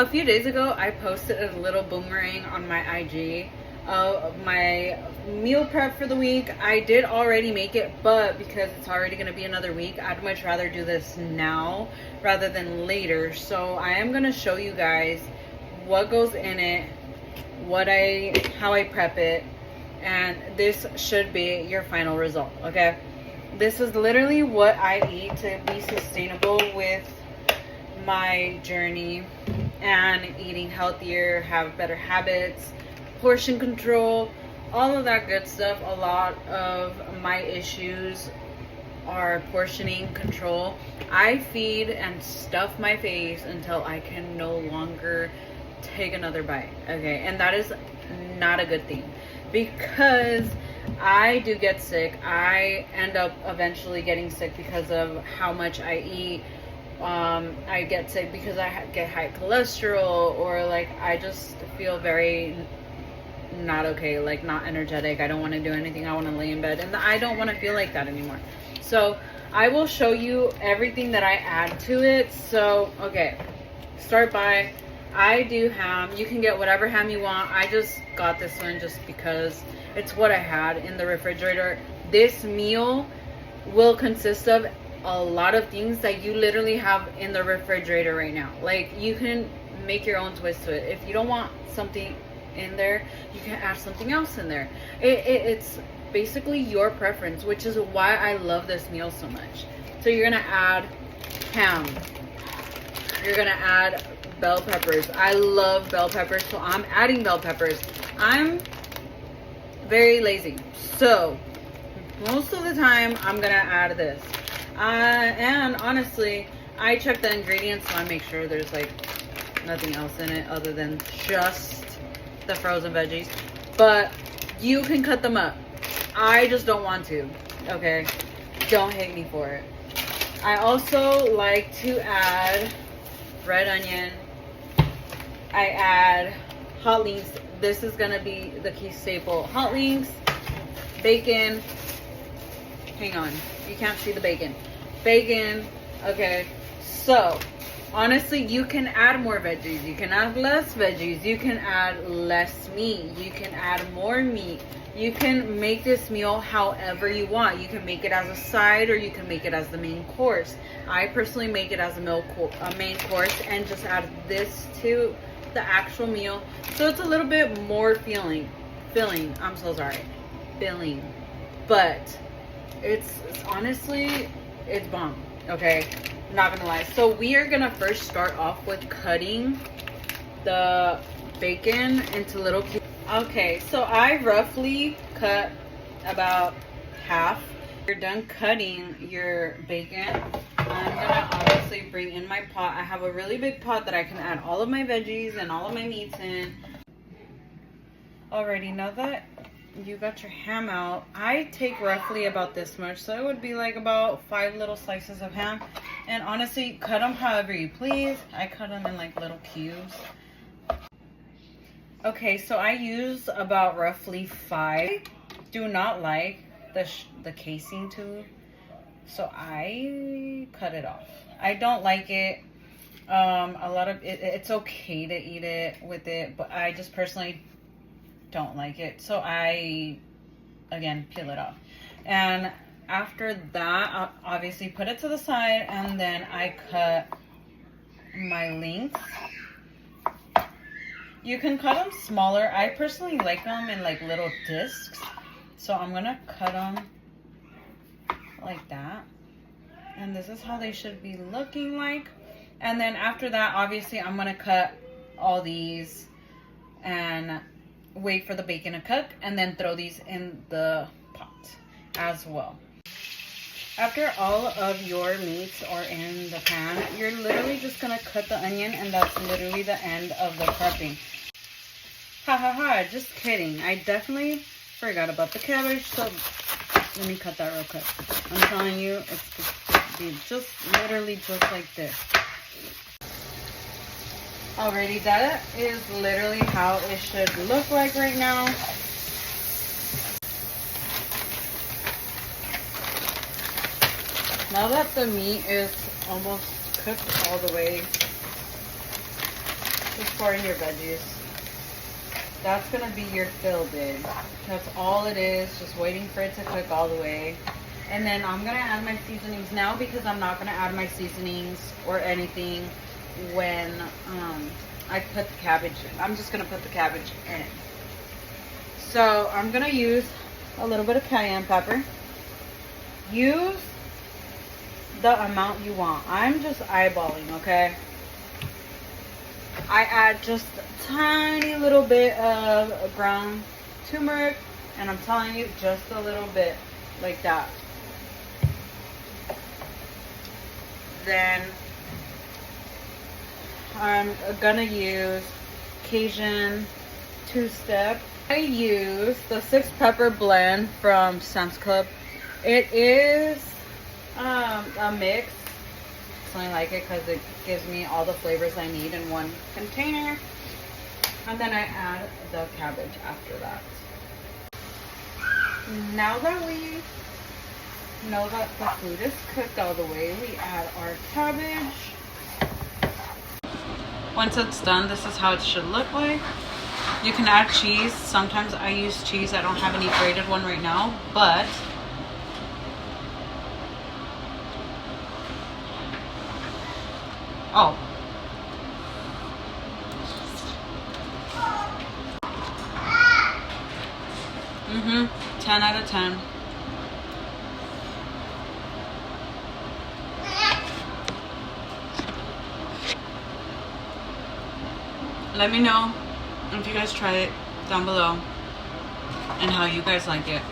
A few days ago, I posted a little boomerang on my IG of my meal prep for the week. I did already make it, but because it's already going to be another week, I'd much rather do this now rather than later. So I am going to show you guys what goes in it, how I prep it, and this should be your final result, okay? This is literally what I eat to be sustainable with my journey and eating healthier, have better habits, portion control, all of that good stuff. A lot of my issues are portioning control. I feed and stuff my face until I can no longer take another bite, okay? And that is not a good thing because I do get sick. I end up eventually getting sick because of how much I eat. I get sick because I get high cholesterol, or like I just feel very not okay, like not energetic. I don't want to do anything. I want to lay in bed, and I don't want to feel like that anymore. So I will show you everything that I add to it. So okay, start by, I do ham. You can get whatever ham you want. I just got this one just because it's what I had in the refrigerator. This meal will consist of a lot of things that you literally have in the refrigerator right now. Like, you can make your own twist to it. If you don't want something in there, you can add something else in there. It's basically your preference, which is why I love this meal so much. So you're gonna add ham. You're gonna add bell peppers. I love bell peppers, so I'm adding bell peppers. I'm very lazy, so most of the time I'm gonna add this. And honestly, I check the ingredients, so I make sure there's like nothing else in it other than just the frozen veggies. But you can cut them up. I just don't want to, okay? Don't hate me for it. I also like to add red onion. I add hot links. This is gonna be the key staple. Hot links, bacon. Hang on, you can't see the bacon. Bacon, okay. So, honestly, you can add more veggies. You can add less veggies. You can add less meat. You can add more meat. You can make this meal however you want. You can make it as a side, or you can make it as the main course. I personally make it as a main course and just add this to the actual meal, so it's a little bit more filling. I'm so sorry, filling, but it's honestly, it's bomb, okay? Not gonna lie. So we are gonna first start off with cutting the bacon into little cubes. Okay, so I roughly cut about half. You're done cutting your bacon, I'm gonna obviously bring in my pot. I have a really big pot that I can add all of my veggies and all of my meats in. Alrighty, now that you got your ham out, I take roughly about this much, so it would be like about 5 little slices of ham. And honestly, cut them however you please. I cut them in like little cubes. Okay, so I use about roughly 5. I do not like the casing too, so I cut it off. I don't like it. A lot of it's okay to eat it with it, but I just personally don't like it, so I again peel it off. And after that, I'll obviously put it to the side, and then I cut my links. You can cut them smaller. I personally like them in like little discs, so I'm gonna cut them like that, and this is how they should be looking like. And then after that, obviously I'm gonna cut all these and wait for the bacon to cook, and then throw these in the pot as well. After all of your meats are in the pan, you're literally just gonna cut the onion, and that's literally the end of the prepping. Ha ha ha, just kidding. I definitely forgot about the cabbage, so let me cut that real quick. I'm telling you, it's just literally just like this. Alrighty, that is literally how it should look like right now. Now that the meat is almost cooked all the way, for your veggies. That's gonna be your fill, babe. That's all it is, just waiting for it to cook all the way. And then I'm gonna add my seasonings now, because I'm not gonna add my seasonings or anything when I put the cabbage in. I'm just gonna put the cabbage in. So I'm gonna use a little bit of cayenne pepper. Use the amount you want. I'm just eyeballing, okay? I add just a tiny little bit of ground turmeric, and I'm telling you, just a little bit, like that. Then I'm gonna use Cajun two-step. I use the 6-pepper blend from Sam's Club. It is a mix. I like it because it gives me all the flavors I need in one container. And then I add the cabbage after that. Now that we know that the food is cooked all the way, we add our cabbage. Once it's done, this is how it should look like. You can add cheese. Sometimes I use cheese. I don't have any grated one right now, but oh. 10 out of 10. Let me know if you guys try it down below and how you guys like it.